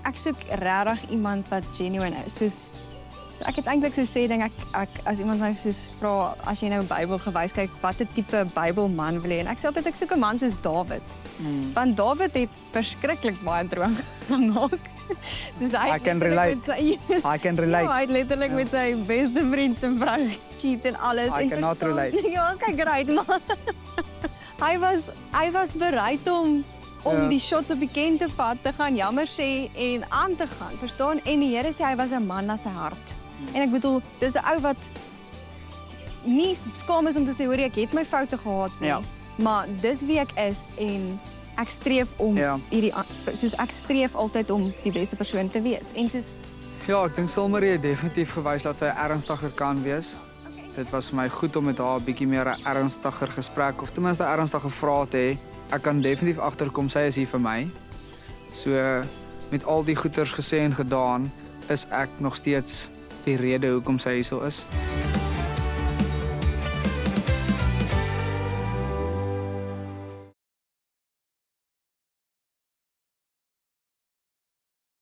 ek soek regtig iemand wat genuine is. Soos ek het eintlik so sê ding ek as iemand my soos vra as jy nou Bybel gewys kyk, watter tipe Bybelman wil jy? En ek sê altyd ek soek 'n man soos Dawid. Want Dawid het verskriklik baie droom gemaak. Soos hy I can relate. I can relate. Ja, hy het letterlik met sy beste vriend se vrou cheat en alles. I cannot relate. Ja, kyk right man. Hy was bereid om die shots op die ken te vat, te gaan jammer sê en aan te gaan, verstaan? En die Here sê hy was 'n man na sy hart. En ek bedoel, dis 'n ou wat nie skaam is om te sê hoor ek het my foute gehad nie, maar dis wie ek is en ek streef om soos ek streef altyd om die beste persoon te wees. En soos ja, ek dink Silmarie het definitief gewys dat sy ernstiger kan wees. Dit was vir my goed om met haar 'n bietjie meer 'n ernstiger gesprek of ten minste 'n ernstige vraag te hê. Ek kan definitief agterkom sy is hier vir my. So met al die goeters gesê en gedaan, is ek nog steeds die rede hoekom sy hierso is.